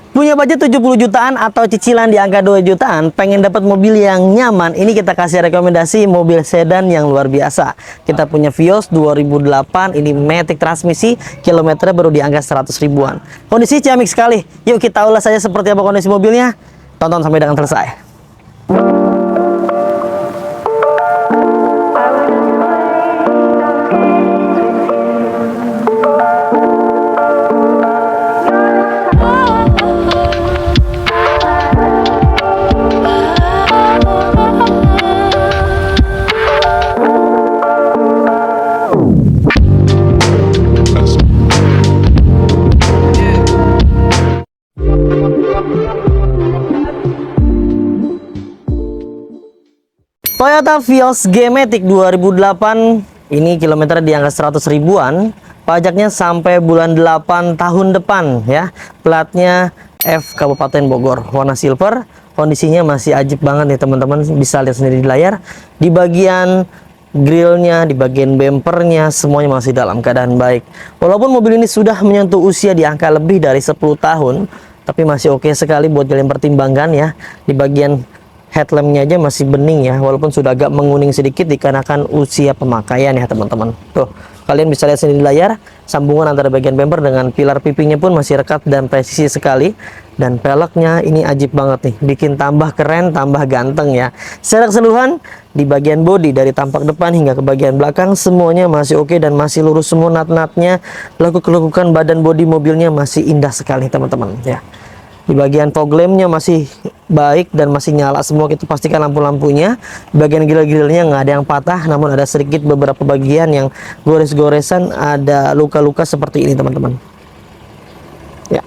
Punya budget 70 jutaan atau cicilan di angka 2 jutaan, pengen dapat mobil yang nyaman, ini kita kasih rekomendasi mobil sedan yang luar biasa. Kita punya Vios 2008, ini matic transmisi, kilometernya baru di angka 100 ribuan. Kondisi ciamik sekali. Yuk kita ulas saja seperti apa kondisi mobilnya. Tonton sampai dengan selesai. Toyota Vios G-Matic 2008, ini kilometer di angka 100 ribuan, pajaknya sampai bulan 8 tahun depan ya. Platnya F Kabupaten Bogor, warna silver. Kondisinya masih ajib banget nih teman-teman, bisa lihat sendiri di layar. Di bagian grillnya, di bagian bempernya, semuanya masih dalam keadaan baik. Walaupun mobil ini sudah menyentuh usia di angka lebih dari 10 tahun, tapi masih oke sekali buat kalian pertimbangkan ya. Di bagian headlampnya aja masih bening ya, walaupun sudah agak menguning sedikit dikarenakan usia pemakaian ya teman-teman. Tuh, kalian bisa lihat sendiri di layar, sambungan antara bagian bumper dengan pilar pipinya pun masih rekat dan presisi sekali. Dan peleknya ini ajib banget nih, bikin tambah keren, tambah ganteng ya. Secara keseluruhan, di bagian bodi dari tampak depan hingga ke bagian belakang semuanya masih oke dan masih lurus semua nat-natnya. Lekuk-lekukan badan bodi mobilnya masih indah sekali teman-teman ya. Di bagian fog lampnya masih baik dan masih nyala semua, kita pastikan lampu-lampunya. Di bagian grill-grillnya nggak ada yang patah, namun ada sedikit beberapa bagian yang gores-goresan, ada luka-luka seperti ini teman-teman ya.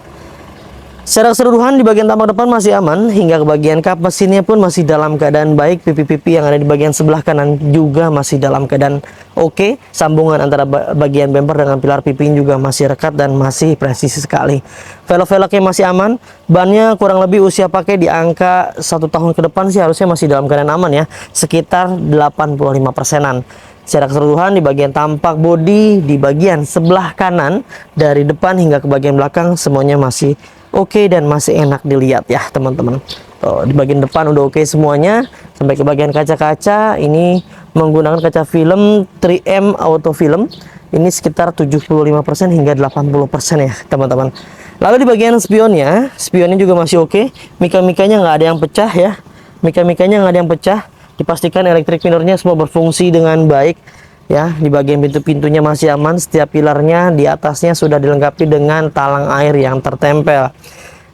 Secara keseluruhan di bagian tampak depan masih aman, hingga ke bagian kap mesinnya pun masih dalam keadaan baik. Pipi-pipi yang ada di bagian sebelah kanan juga masih dalam keadaan oke. Sambungan antara bagian bumper dengan pilar pipi juga masih rekat dan masih presisi sekali. Velg-velgnya masih aman. Bannya kurang lebih usia pakai di angka 1 tahun ke depan sih harusnya masih dalam keadaan aman ya, sekitar 85%-an. Secara keseluruhan di bagian tampak bodi, di bagian sebelah kanan dari depan hingga ke bagian belakang semuanya masih oke dan masih enak dilihat ya teman-teman. Di bagian depan udah oke semuanya. Sampai ke bagian kaca-kaca, ini menggunakan kaca film 3M auto film. Ini sekitar 75% hingga 80% ya teman-teman. Lalu di bagian spionnya juga masih oke. Mika-mikanya nggak ada yang pecah ya. Mika-mikanya nggak ada yang pecah. Dipastikan elektrik minornya semua berfungsi dengan baik ya. Di bagian pintu-pintunya masih aman. Setiap pilarnya di atasnya sudah dilengkapi dengan talang air yang tertempel.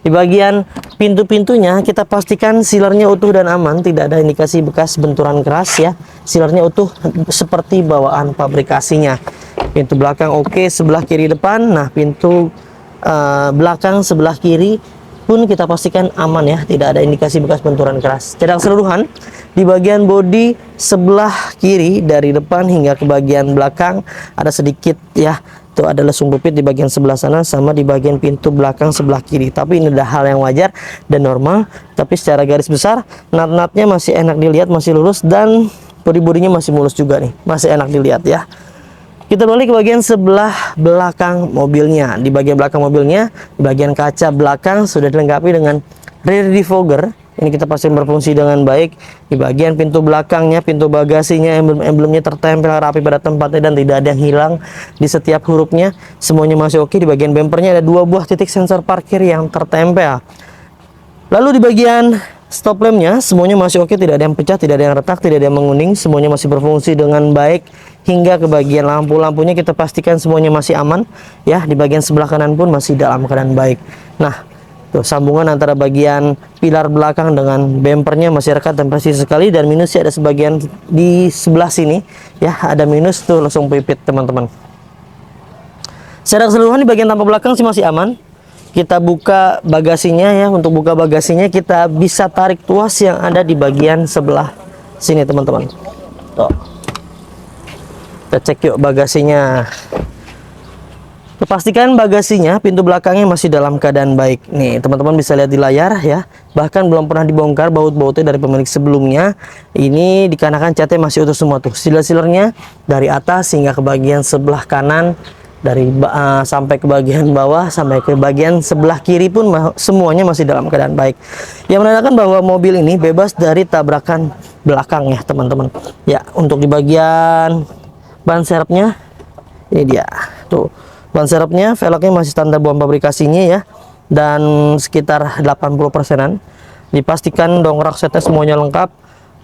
Di bagian pintu-pintunya kita pastikan sealernya utuh dan aman, tidak ada indikasi bekas benturan keras ya. Sealernya utuh seperti bawaan pabrikasinya. Pintu belakang oke, sebelah kiri depan. Nah, pintu belakang sebelah kiri pun kita pastikan aman ya, tidak ada indikasi bekas benturan keras. Secara keseluruhan di bagian bodi sebelah kiri dari depan hingga ke bagian belakang ada sedikit ya, tuh ada lesung pipit di bagian sebelah sana sama di bagian pintu belakang sebelah kiri. Tapi ini adalah hal yang wajar dan normal. Tapi secara garis besar nat-natnya masih enak dilihat, masih lurus, dan bodi-bodinya masih mulus juga nih, masih enak dilihat ya. Kita balik ke bagian sebelah belakang mobilnya. Di bagian belakang mobilnya, di bagian kaca belakang sudah dilengkapi dengan rear defogger. Ini kita pasti berfungsi dengan baik. Di bagian pintu belakangnya, pintu bagasinya, emblem-emblemnya tertempel rapi pada tempatnya dan tidak ada yang hilang di setiap hurufnya. Semuanya masih oke. Di bagian bempernya ada 2 buah titik sensor parkir yang tertempel. Lalu di bagian stop lampnya semuanya masih oke, tidak ada yang pecah, tidak ada yang retak, tidak ada yang menguning, semuanya masih berfungsi dengan baik. Hingga ke bagian lampu-lampunya kita pastikan semuanya masih aman ya. Di bagian sebelah kanan pun masih dalam keadaan baik. Nah, tuh sambungan antara bagian pilar belakang dengan bempernya masih rekat dan presisi sekali. Dan minusnya ada sebagian di sebelah sini ya, ada minus tuh langsung pipit teman-teman. Secara keseluruhan di bagian tampak belakang sih masih aman. Kita buka bagasinya ya. Untuk buka bagasinya kita bisa tarik tuas yang ada di bagian sebelah sini teman-teman. Tuh, kita cek yuk bagasinya. Pastikan bagasinya, pintu belakangnya masih dalam keadaan baik. Nih teman-teman bisa lihat di layar ya. Bahkan belum pernah dibongkar baut-bautnya dari pemilik sebelumnya. Ini dikarenakan catnya masih utuh semua tuh. Sealer-sealernya dari atas hingga ke bagian sebelah kanan sampai ke bagian bawah, sampai ke bagian sebelah kiri pun semuanya masih dalam keadaan baik. Yang menandakan bahwa mobil ini bebas dari tabrakan belakang ya teman-teman. Ya, untuk di bagian ban serepnya ini dia. Tuh, ban serepnya, velgnya masih standar buang pabrikasinya ya. Dan sekitar 80%-an. Dipastikan dongkrak setnya semuanya lengkap.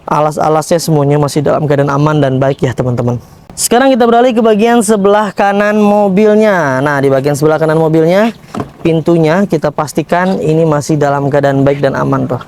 Alas-alasnya semuanya masih dalam keadaan aman dan baik ya teman-teman. Sekarang kita beralih ke bagian sebelah kanan mobilnya. Nah, di bagian sebelah kanan mobilnya, pintunya kita pastikan ini masih dalam keadaan baik dan aman tuh.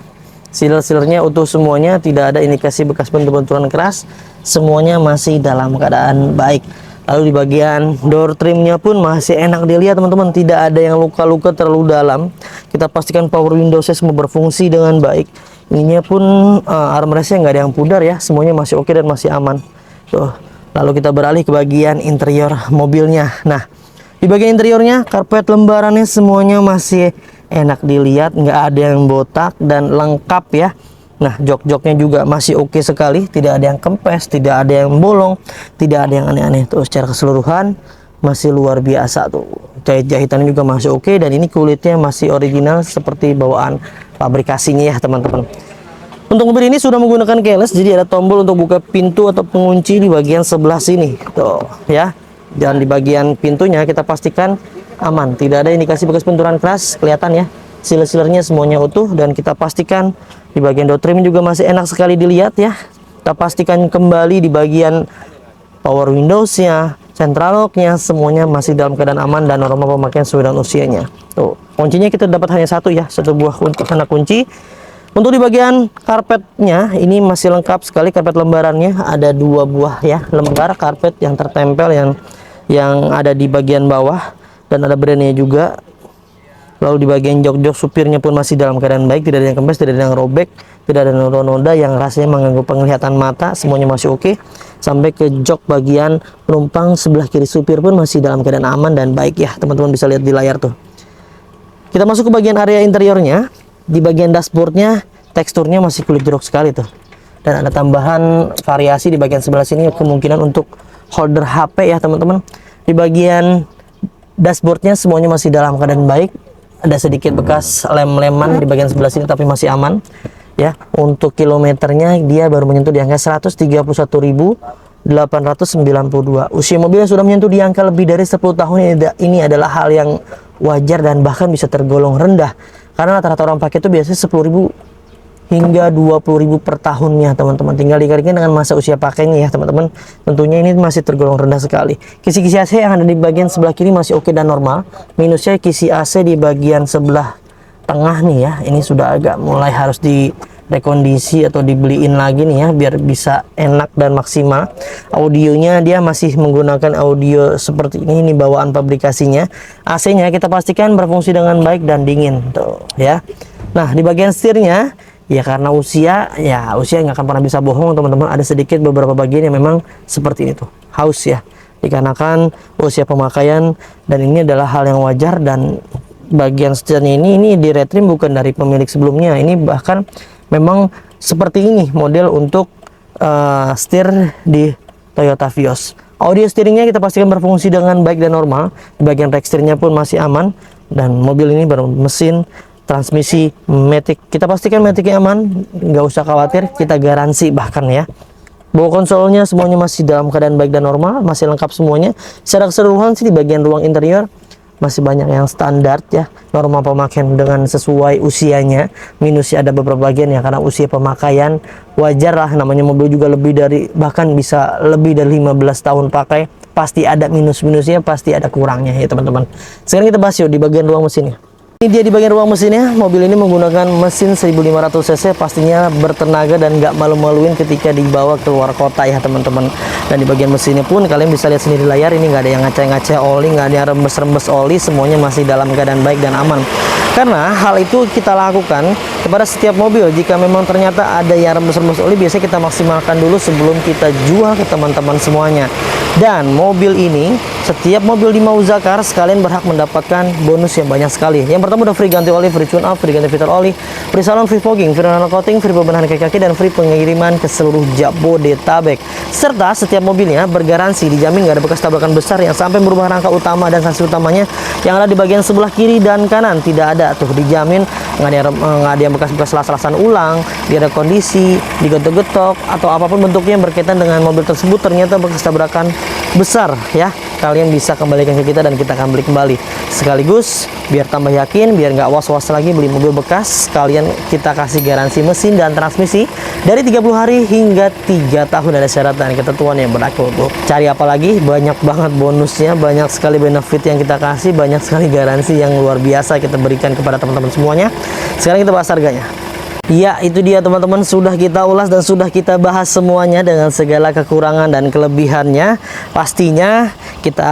Seal-sealernya utuh semuanya, tidak ada indikasi bekas benturan keras. Semuanya masih dalam keadaan baik. Lalu di bagian door trimnya pun masih enak dilihat teman-teman, tidak ada yang luka-luka terlalu dalam. Kita pastikan power windowsnya semua berfungsi dengan baik. Ininya pun armrestnya nggak ada yang pudar ya, semuanya masih oke dan masih aman. Tuh. Lalu kita beralih ke bagian interior mobilnya. Nah, di bagian interiornya karpet lembarannya semuanya masih enak dilihat, nggak ada yang botak dan lengkap ya. Nah, jok-joknya juga masih oke sekali, tidak ada yang kempes, tidak ada yang bolong, tidak ada yang aneh-aneh. Terus secara keseluruhan masih luar biasa tuh. Jahit-jahitannya juga masih oke, dan ini kulitnya masih original seperti bawaan pabrikasinya ya teman-teman. Untuk mobil ini sudah menggunakan keyless, jadi ada tombol untuk buka pintu atau pengunci di bagian sebelah sini tuh ya. Dan di bagian pintunya kita pastikan aman, tidak ada indikasi bekas benturan keras, kelihatan ya. Seal-sealernya semuanya utuh, dan kita pastikan di bagian door trim juga masih enak sekali dilihat ya. Kita pastikan kembali di bagian power windowsnya, central locknya, semuanya masih dalam keadaan aman dan normal pemakaian sesuai dengan usianya. Tuh, kuncinya kita dapat hanya satu ya, satu buah kunci. Untuk di bagian karpetnya ini masih lengkap sekali, karpet lembarannya ada 2 buah ya, lembar karpet yang tertempel yang ada di bagian bawah, dan ada brandnya juga. Lalu di bagian jok-jok supirnya pun masih dalam keadaan baik, tidak ada yang kempes, tidak ada yang robek, tidak ada noda-noda yang rasanya mengganggu penglihatan mata, semuanya masih oke. Sampai ke jok bagian penumpang sebelah kiri supir pun masih dalam keadaan aman dan baik ya, teman-teman bisa lihat di layar tuh. Kita masuk ke bagian area interiornya. Di bagian dashboardnya teksturnya masih kulit jeruk sekali tuh, dan ada tambahan variasi di bagian sebelah sini, kemungkinan untuk holder HP ya teman-teman. Di bagian dashboardnya semuanya masih dalam keadaan baik, ada sedikit bekas lem-leman di bagian sebelah sini tapi masih aman ya. Untuk kilometernya dia baru menyentuh di angka 131.892. Usia mobilnya sudah menyentuh di angka lebih dari 10 tahun. Ini adalah hal yang wajar dan bahkan bisa tergolong rendah, karena rata-rata orang pakai itu biasanya 10.000 hingga 20.000 per tahunnya teman-teman. Tinggal dikalikan dengan masa usia pakainya ya teman-teman. Tentunya ini masih tergolong rendah sekali. Kisi-kisi AC yang ada di bagian sebelah kiri masih oke dan normal. Minusnya kisi AC di bagian sebelah tengah nih ya, ini sudah agak mulai harus direkondisi atau dibeliin lagi nih ya, biar bisa enak dan maksimal. Audionya dia masih menggunakan audio seperti ini bawaan pabrikasinya. AC-nya kita pastikan berfungsi dengan baik dan dingin tuh ya. Nah, di bagian setirnya ya, karena usia nggak akan pernah bisa bohong teman-teman, ada sedikit beberapa bagian yang memang seperti ini tuh, haus ya, dikarenakan usia pemakaian, dan ini adalah hal yang wajar. Dan bagian setirnya ini di retrim bukan dari pemilik sebelumnya, ini bahkan memang seperti ini model untuk setir di Toyota Vios. Audio steeringnya kita pastikan berfungsi dengan baik dan normal. Di bagian rack setirnya pun masih aman, dan mobil ini bermesin transmisi Matic. Kita pastikan Maticnya aman, nggak usah khawatir, kita garansi bahkan ya. Bawa konsolnya semuanya masih dalam keadaan baik dan normal, masih lengkap semuanya. Secara keseluruhan sih di bagian ruang interior masih banyak yang standar ya, normal pemakaian dengan sesuai usianya. Minusnya ada beberapa bagian ya, karena usia pemakaian wajar lah, namanya mobil juga lebih dari, bahkan bisa lebih dari 15 tahun pakai, pasti ada minus-minusnya, pasti ada kurangnya ya teman-teman. Sekarang kita bahas yuk di bagian ruang mesinnya. Ini dia di bagian ruang mesinnya. Mobil ini menggunakan mesin 1500 cc, pastinya bertenaga dan nggak malu-maluin ketika dibawa keluar kota ya teman-teman. Dan di bagian mesinnya pun kalian bisa lihat sendiri di layar, ini nggak ada yang ngaceh-ngaceh oli, nggak ada yang rembes-rembes oli, semuanya masih dalam keadaan baik dan aman. Karena hal itu kita lakukan kepada setiap mobil. Jika memang ternyata ada yang rembes-rembes oli, biasanya kita maksimalkan dulu sebelum kita jual ke teman-teman semuanya. Dan mobil ini Setiap mobil di Mauza Cars kalian berhak mendapatkan bonus yang banyak sekali. Yang pertama udah free ganti oli, free tune up, free ganti filter oli, free salon, free fogging, free nano coating, free pembenahan kaki-kaki, dan free pengiriman ke seluruh Jabodetabek. Serta setiap mobilnya bergaransi, dijamin nggak ada bekas tabrakan besar yang sampai merubah rangka utama dan sasis utamanya yang ada di bagian sebelah kiri dan kanan. Tidak ada tuh, dijamin nggak ada yang bekas-bekas las-lasan ulang, dia ada kondisi digetok-getok atau apapun bentuknya yang berkaitan dengan mobil tersebut ternyata bekas tabrakan besar ya, kalian bisa kembalikan ke kita dan kita akan beli kembali. Sekaligus biar tambah yakin, biar nggak was-was lagi beli mobil bekas, kalian kita kasih garansi mesin dan transmisi dari 30 hari hingga 3 tahun. Ada syarat dan ketentuan yang berlaku tuh. Cari apa lagi? Banyak banget bonusnya, banyak sekali benefit yang kita kasih, banyak sekali garansi yang luar biasa kita berikan kepada teman-teman semuanya. Sekarang kita bahas harganya. Ya, itu dia teman-teman, sudah kita ulas dan sudah kita bahas semuanya dengan segala kekurangan dan kelebihannya. Pastinya kita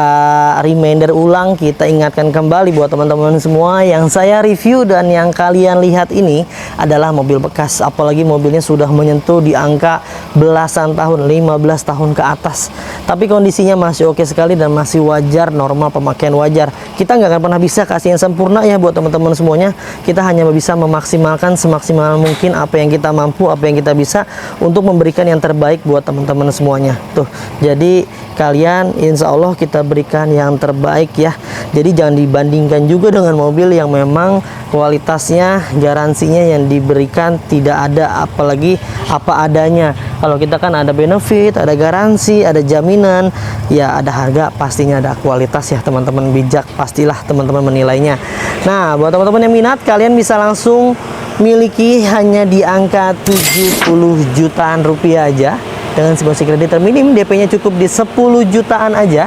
reminder ulang, kita ingatkan kembali buat teman-teman semua, yang saya review dan yang kalian lihat ini adalah mobil bekas, apalagi mobilnya sudah menyentuh di angka belasan tahun, 15 tahun ke atas, tapi kondisinya masih oke sekali dan masih wajar, normal pemakaian wajar. Kita nggak akan pernah bisa kasih yang sempurna ya buat teman-teman semuanya. Kita hanya bisa memaksimalkan semaksimal mungkin apa yang kita mampu, apa yang kita bisa untuk memberikan yang terbaik buat teman-teman semuanya tuh. Jadi kalian insya Allah kita berikan yang terbaik ya. Jadi jangan dibandingkan juga dengan mobil yang memang kualitasnya, garansinya yang diberikan tidak ada, apalagi apa adanya. Kalau kita kan ada benefit, ada garansi, ada jaminan, ya ada harga, pastinya ada kualitas ya teman-teman. Bijak pastilah teman-teman menilainya. Nah, buat teman-teman yang minat, kalian bisa langsung miliki hanya di angka 70 jutaan rupiah aja dengan simulasi kredit terminim, DP-nya cukup di 10 jutaan aja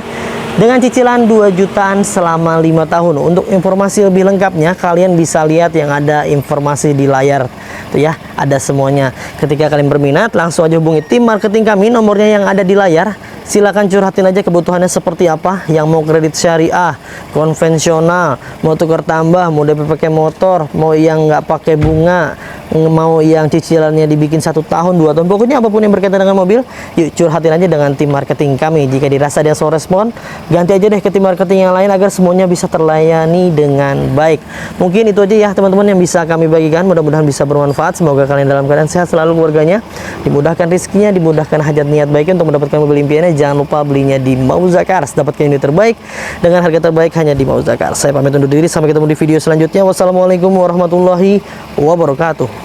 dengan cicilan 2 jutaan selama 5 tahun. Untuk informasi lebih lengkapnya kalian bisa lihat yang ada informasi di layar tuh ya, ada semuanya. Ketika kalian berminat langsung aja hubungi tim marketing kami, nomornya yang ada di layar. Silakan curhatin aja kebutuhannya seperti apa, yang mau kredit syariah, konvensional, mau tukar tambah, mau DP pakai motor, mau yang nggak pakai bunga, mau yang cicilannya dibikin 1 tahun, 2 tahun, pokoknya apapun yang berkaitan dengan mobil, yuk curhatin aja dengan tim marketing kami. Jika dirasa dia slow respon, ganti aja deh ke tim marketing yang lain agar semuanya bisa terlayani dengan baik. Mungkin itu aja ya teman-teman yang bisa kami bagikan, mudah-mudahan bisa bermanfaat. Semoga kalian dalam keadaan sehat selalu, keluarganya dimudahkan rezekinya, dimudahkan hajat niat baiknya untuk mendapatkan mobil impiannya. Jangan lupa belinya di Mauza Cars, dapatkan unit terbaik dengan harga terbaik hanya di Mauza Cars. Saya pamit undur diri, sampai ketemu di video selanjutnya. Wassalamualaikum warahmatullahi wabarakatuh.